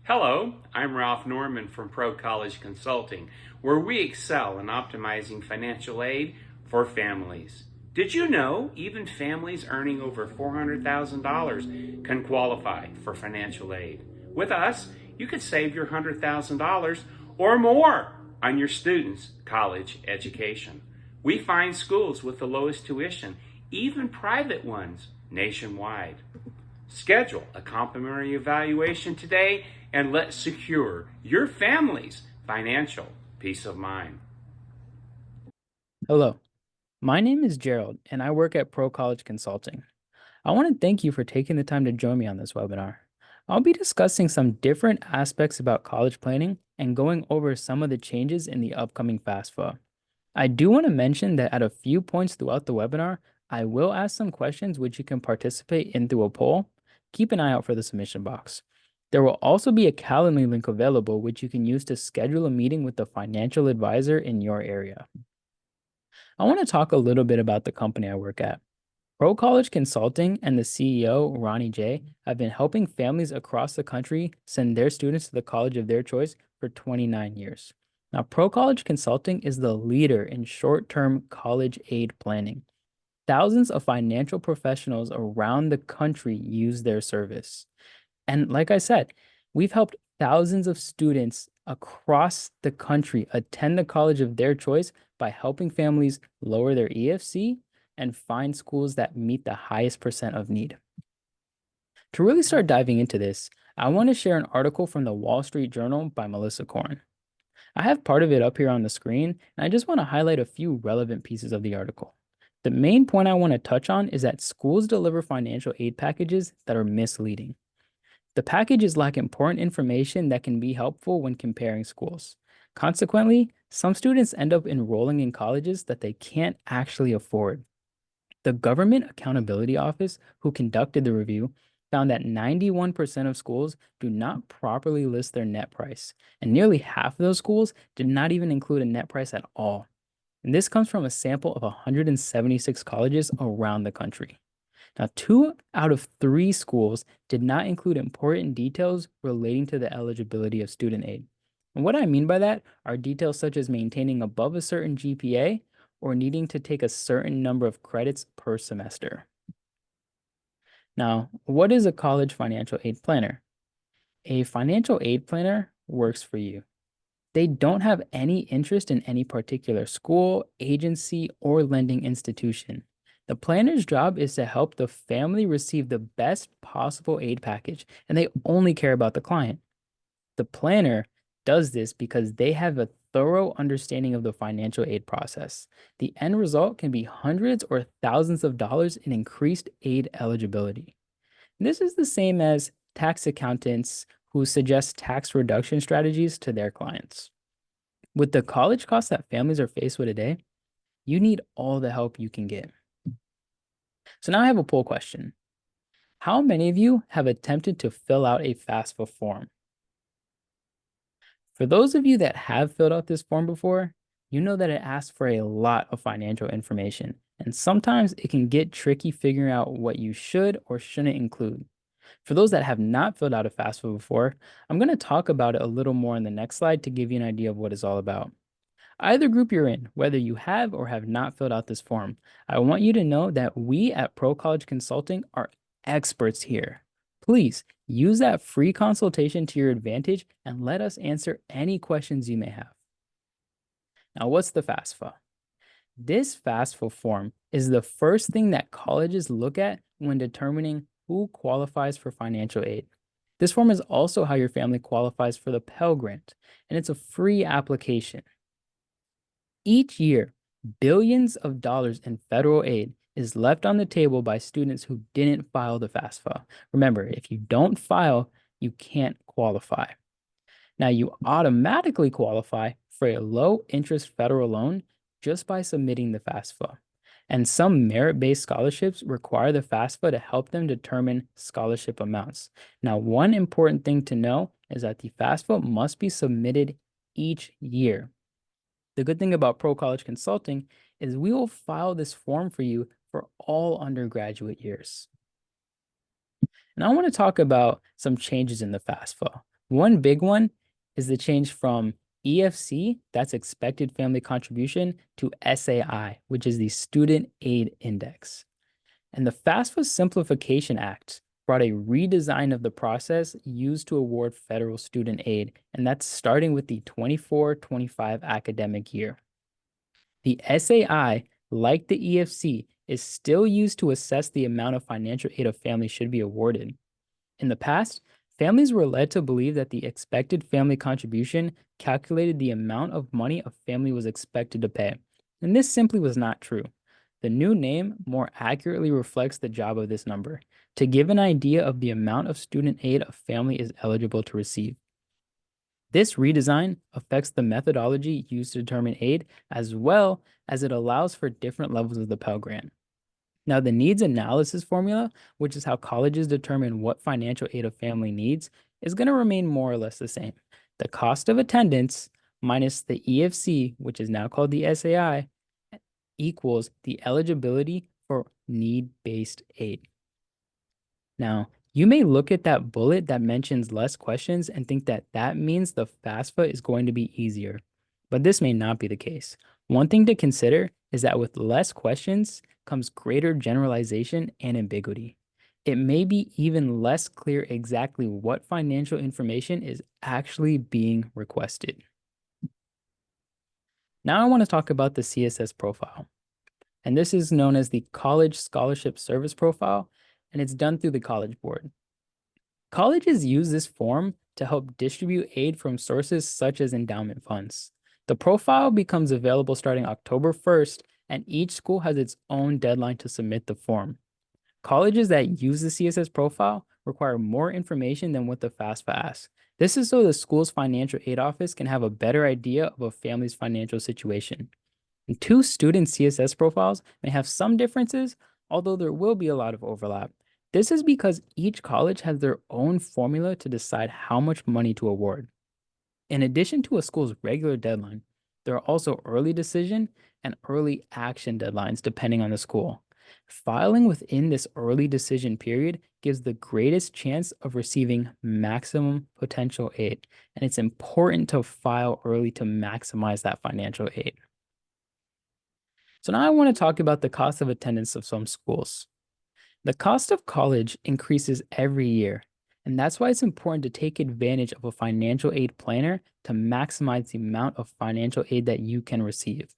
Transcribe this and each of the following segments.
Hello, I'm Ralph Norman from Pro College Consulting, where we excel in optimizing financial aid for families. Did you know even families earning over $400,000 can qualify for financial aid? With us, you could save your $100,000 or more on your students' college education. We find schools with the lowest tuition, even private ones, nationwide. Schedule a complimentary evaluation today and let's secure your family's financial peace of mind. Hello, my name is Gerald, and I work at Pro College Consulting. I want to thank you for taking the time to join me on this webinar. I'll be discussing some different aspects about college planning and going over some of the changes in the upcoming FAFSA. I do want to mention that at a few points throughout the webinar, I will ask some questions which you can participate in through a poll. Keep an eye out for the submission box. There will also be a Calendly link available which you can use to schedule a meeting with the financial advisor in your area. I want to talk a little bit about the company I work at. Pro College Consulting and the CEO, Ronnie J, have been helping families across the country send their students to the college of their choice for 29 years. Now, Pro College Consulting is the leader in short-term college aid planning. Thousands of financial professionals around the country use their service. And like I said, we've helped thousands of students across the country attend the college of their choice by helping families lower their EFC and find schools that meet the highest percent of need. To really start diving into this, I want to share an article from the Wall Street Journal by Melissa Korn. I have part of it up here on the screen, and I just want to highlight a few relevant pieces of the article. The main point I want to touch on is that schools deliver financial aid packages that are misleading. The packages lack important information that can be helpful when comparing schools. Consequently, some students end up enrolling in colleges that they can't actually afford. The Government Accountability Office, who conducted the review, found that 91% of schools do not properly list their net price, and nearly half of those schools did not even include a net price at all. And this comes from a sample of 176 colleges around the country. Now, 2 out of 3 schools did not include important details relating to the eligibility of student aid. And what I mean by that are details such as maintaining above a certain GPA or needing to take a certain number of credits per semester. Now, what is a college financial aid planner? A financial aid planner works for you. They don't have any interest in any particular school, agency, or lending institution. The planner's job is to help the family receive the best possible aid package, and they only care about the client. The planner does this because they have a thorough understanding of the financial aid process. The end result can be hundreds or thousands of dollars in increased aid eligibility. This is the same as tax accountants who suggest tax reduction strategies to their clients. With the college costs that families are faced with today, you need all the help you can get. So now I have a poll question. How many of you have attempted to fill out a FAFSA form? For those of you that have filled out this form before, you know that it asks for a lot of financial information, and sometimes it can get tricky figuring out what you should or shouldn't include. For those that have not filled out a FAFSA before, I'm going to talk about it a little more in the next slide to give you an idea of what it's all about. Either group you're in, whether you have or have not filled out this form, I want you to know that we at Pro College Consulting are experts here. Please use that free consultation to your advantage and let us answer any questions you may have. Now, what's the FAFSA? This FAFSA form is the first thing that colleges look at when determining who qualifies for financial aid. This form is also how your family qualifies for the Pell Grant, and it's a free application. Each year, billions of dollars in federal aid is left on the table by students who didn't file the FAFSA. Remember, if you don't file, you can't qualify. Now, you automatically qualify for a low-interest federal loan just by submitting the FAFSA. And some merit-based scholarships require the FAFSA to help them determine scholarship amounts. Now, one important thing to know is that the FAFSA must be submitted each year. The good thing about Pro College Consulting is we will file this form for you for all undergraduate years. And I want to talk about some changes in the FAFSA. One big one is the change from EFC, that's expected family contribution, to SAI, which is the Student Aid Index. And the FAFSA Simplification Act brought a redesign of the process used to award federal student aid, and that's starting with the 24-25 academic year. The SAI, like the EFC, is still used to assess the amount of financial aid a family should be awarded. In the past, families were led to believe that the expected family contribution calculated the amount of money a family was expected to pay, and this simply was not true. The new name more accurately reflects the job of this number, to give an idea of the amount of student aid a family is eligible to receive. This redesign affects the methodology used to determine aid, as well as it allows for different levels of the Pell Grant. Now, the needs analysis formula, which is how colleges determine what financial aid a family needs, is going to remain more or less the same. The cost of attendance minus the EFC, which is now called the SAI, equals the eligibility for need-based aid. Now, you may look at that bullet that mentions less questions and think that that means the FAFSA is going to be easier, but this may not be the case. One thing to consider is that with less questions comes greater generalization and ambiguity. It may be even less clear exactly what financial information is actually being requested. Now I want to talk about the CSS profile. And this is known as the College Scholarship Service Profile, and it's done through the College Board. Colleges use this form to help distribute aid from sources such as endowment funds. The profile becomes available starting October 1st, and each school has its own deadline to submit the form. Colleges that use the CSS profile require more information than what the FAFSA asks. This is so the school's financial aid office can have a better idea of a family's financial situation. And two student CSS profiles may have some differences, although there will be a lot of overlap. This is because each college has their own formula to decide how much money to award. In addition to a school's regular deadline, there are also early decision and early action deadlines depending on the school. Filing within this early decision period gives the greatest chance of receiving maximum potential aid, and it's important to file early to maximize that financial aid. So now I want to talk about the cost of attendance of some schools. The cost of college increases every year, and that's why it's important to take advantage of a financial aid planner to maximize the amount of financial aid that you can receive.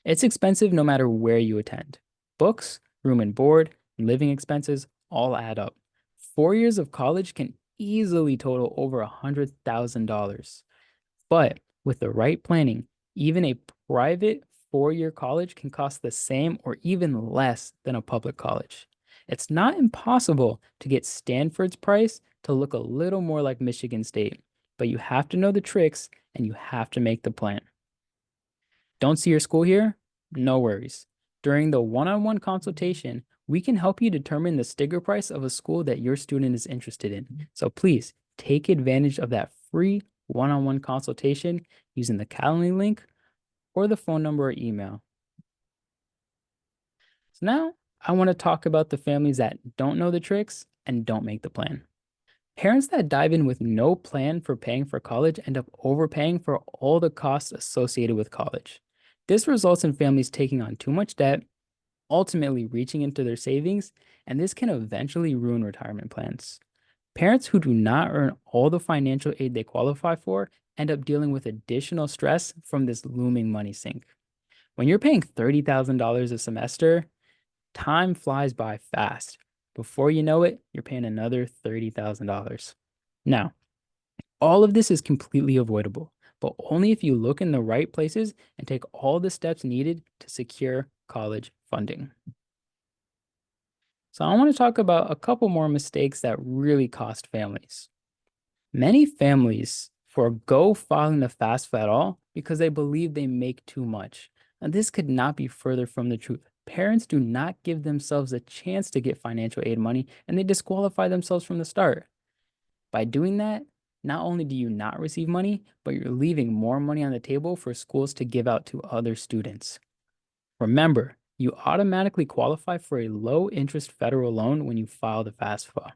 It's expensive no matter where you attend. Books, room and board, living expenses all add up. 4 years of college can easily total over $100,000. But with the right planning, even a private 4-year college can cost the same or even less than a public college. It's not impossible to get Stanford's price to look a little more like Michigan State, but you have to know the tricks and you have to make the plan. Don't see your school here? No worries. During the one-on-one consultation, we can help you determine the sticker price of a school that your student is interested in. So please take advantage of that free one-on-one consultation using the Calendly link or the phone number or email. So now I want to talk about the families that don't know the tricks and don't make the plan. Parents that dive in with no plan for paying for college end up overpaying for all the costs associated with college. This results in families taking on too much debt, ultimately reaching into their savings, and this can eventually ruin retirement plans. Parents who do not earn all the financial aid they qualify for end up dealing with additional stress from this looming money sink. When you're paying $30,000 a semester, time flies by fast. Before you know it, you're paying another $30,000. Now, all of this is completely avoidable, but only if you look in the right places and take all the steps needed to secure college funding. So I want to talk about a couple more mistakes that really cost families. Many families forego filing the FAFSA at all because they believe they make too much. And this could not be further from the truth. Parents do not give themselves a chance to get financial aid money, and they disqualify themselves from the start. By doing that, not only do you not receive money, but you're leaving more money on the table for schools to give out to other students. Remember, you automatically qualify for a low-interest federal loan when you file the FAFSA.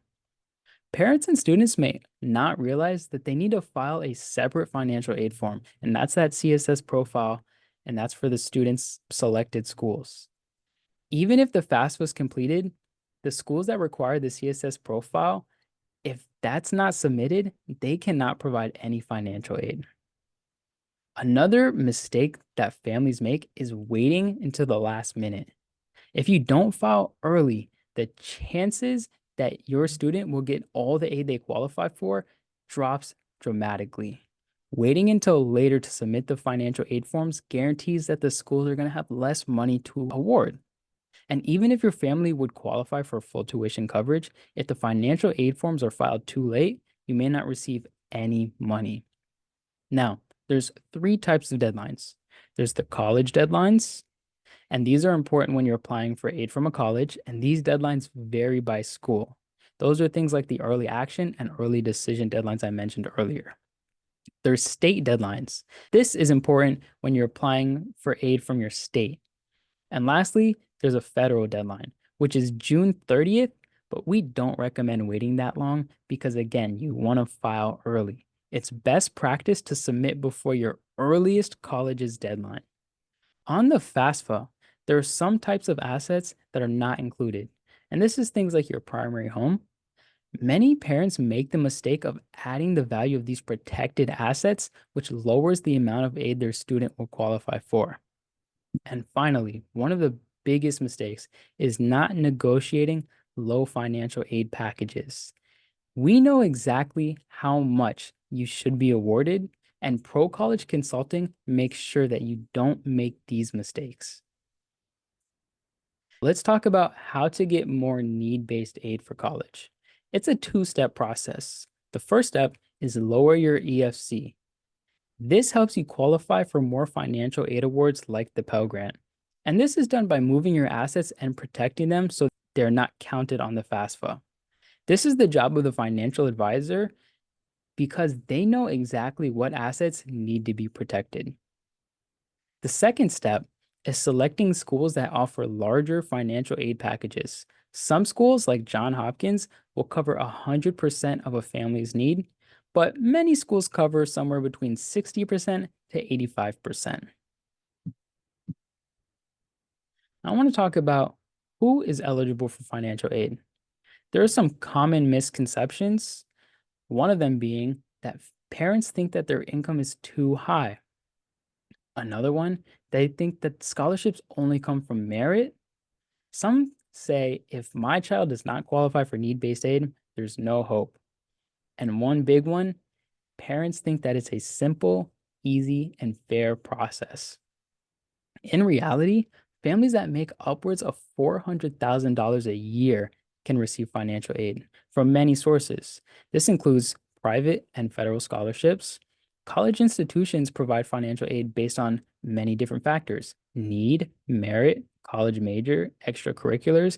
Parents and students may not realize that they need to file a separate financial aid form, and that's that CSS profile, and that's for the students' selected schools. Even if the FAFSA was completed, the schools that require the CSS profile, if that's not submitted, they cannot provide any financial aid. Another mistake that families make is waiting until the last minute. If you don't file early, the chances that your student will get all the aid they qualify for drops dramatically. Waiting until later to submit the financial aid forms guarantees that the schools are going to have less money to award. And even if your family would qualify for full tuition coverage, if the financial aid forms are filed too late, you may not receive any money. Now, there's three types of deadlines. There's the college deadlines, and these are important when you're applying for aid from a college, and these deadlines vary by school. Those are things like the early action and early decision deadlines I mentioned earlier. There's state deadlines. This is important when you're applying for aid from your state. And lastly, there's a federal deadline, which is June 30th, but we don't recommend waiting that long because, again, you want to file early. It's best practice to submit before your earliest college's deadline. On the FAFSA, there are some types of assets that are not included, and this is things like your primary home. Many parents make the mistake of adding the value of these protected assets, which lowers the amount of aid their student will qualify for. And finally, one of the biggest mistakes is not negotiating low financial aid packages. We know exactly how much you should be awarded, and Pro College Consulting makes sure that you don't make these mistakes. Let's talk about how to get more need-based aid for college. It's a two-step process. The first step is lower your EFC. This helps you qualify for more financial aid awards like the Pell Grant. And this is done by moving your assets and protecting them so they're not counted on the FAFSA. This is the job of the financial advisor because they know exactly what assets need to be protected. The second step is selecting schools that offer larger financial aid packages. Some schools, like Johns Hopkins, will cover 100% of a family's need, but many schools cover somewhere between 60% to 85%. I want to talk about who is eligible for financial aid. There are some common misconceptions, one of them being that parents think that their income is too high. Another one, they think that scholarships only come from merit. Some say if my child does not qualify for need-based aid, there's no hope. And one big one, parents think that it's a simple, easy, and fair process. In reality, families that make upwards of $400,000 a year can receive financial aid from many sources. This includes private and federal scholarships. College institutions provide financial aid based on many different factors: need, merit, college major, extracurriculars.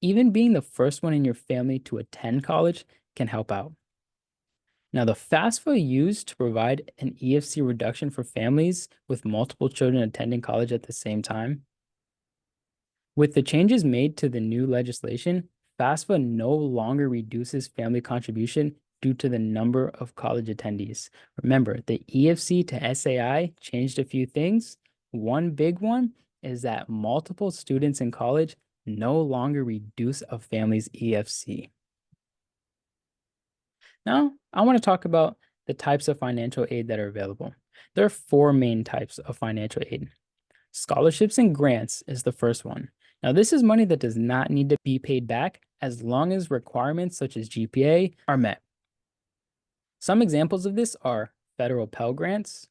Even being the first one in your family to attend college can help out. Now, the FAFSA used to provide an EFC reduction for families with multiple children attending college at the same time. With the changes made to the new legislation, FAFSA no longer reduces family contribution due to the number of college attendees. Remember, the EFC to SAI changed a few things. One big one is that multiple students in college no longer reduce a family's EFC. Now, I want to talk about the types of financial aid that are available. There are four main types of financial aid. Scholarships and grants is the first one. Now, this is money that does not need to be paid back as long as requirements such as GPA are met. Some examples of this are federal Pell Grants,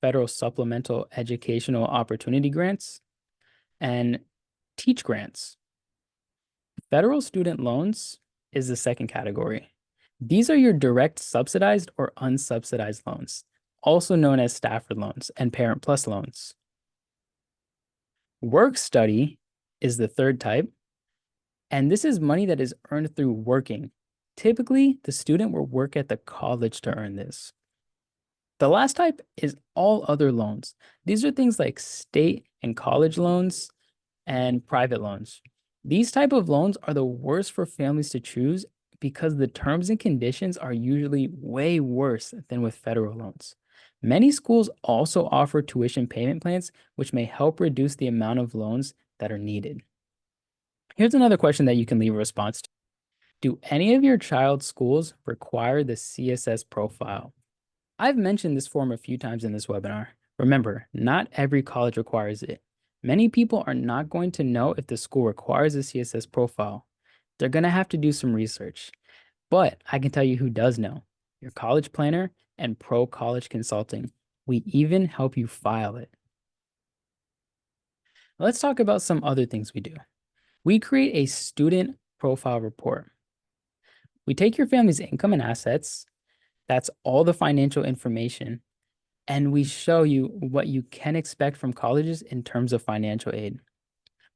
federal Supplemental Educational Opportunity Grants, and Teach Grants. Federal student loans is the second category. These are your direct subsidized or unsubsidized loans, also known as Stafford loans and Parent Plus loans. Work study is the third type, and this is money that is earned through working. Typically, the student will work at the college to earn this. The last type is all other loans. These are things like state and college loans and private loans. These type of loans are the worst for families to choose because the terms and conditions are usually way worse than with federal loans. Many schools also offer tuition payment plans, which may help reduce the amount of loans that are needed. Here's another question that you can leave a response to. Do any of your child's schools require the CSS profile? I've mentioned this form a few times in this webinar. Remember, not every college requires it. Many people are not going to know if the school requires a CSS profile. They're going to have to do some research. But I can tell you who does know: your college planner and Pro College Consulting. We even help you file it. Let's talk about some other things we do. We create a student profile report. We take your family's income and assets, that's all the financial information, and we show you what you can expect from colleges in terms of financial aid.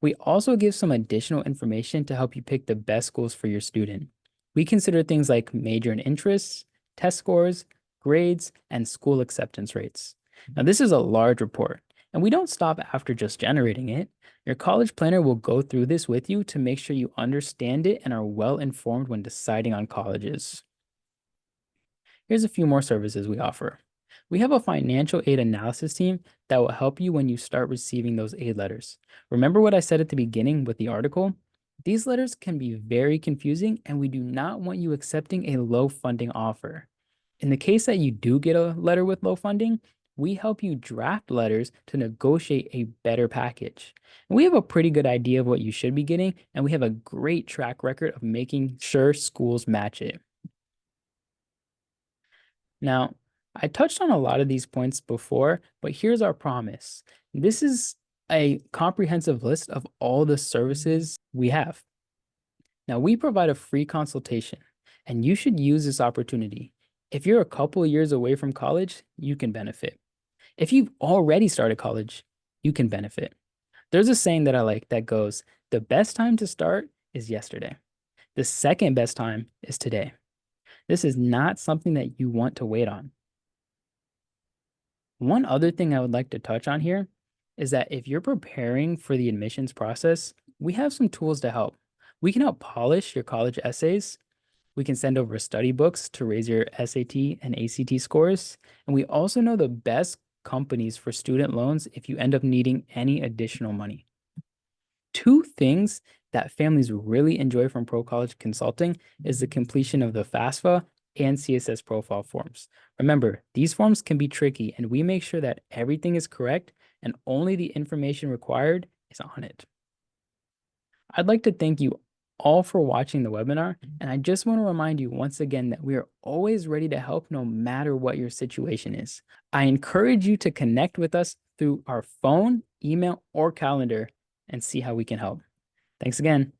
We also give some additional information to help you pick the best schools for your student. We consider things like major and interests, test scores, grades, and school acceptance rates. Now, this is a large report, and we don't stop after just generating it. Your college planner will go through this with you to make sure you understand it and are well informed when deciding on colleges. Here's a few more services we offer. We have a financial aid analysis team that will help you when you start receiving those aid letters. Remember what I said at the beginning with the article? These letters can be very confusing, and we do not want you accepting a low funding offer. In the case that you do get a letter with low funding, we help you draft letters to negotiate a better package. And we have a pretty good idea of what you should be getting, and we have a great track record of making sure schools match it. Now, I touched on a lot of these points before, but here's our promise. This is a comprehensive list of all the services we have. Now, we provide a free consultation, and you should use this opportunity. If you're a couple years away from college, you can benefit. If you've already started college, you can benefit. There's a saying that I like that goes, the best time to start is yesterday. The second best time is today. This is not something that you want to wait on. One other thing I would like to touch on here is that if you're preparing for the admissions process, we have some tools to help. We can help polish your college essays. We can send over study books to raise your SAT and ACT scores. And we also know the best companies for student loans if you end up needing any additional money. Two things that families really enjoy from Pro College Consulting is the completion of the FAFSA and CSS profile forms. Remember, these forms can be tricky, and we make sure that everything is correct and only the information required is on it. I'd like to thank you all for watching the webinar, and I just want to remind you once again that we are always ready to help no matter what your situation is. I encourage you to connect with us through our phone, email, or calendar and see how we can help. Thanks again.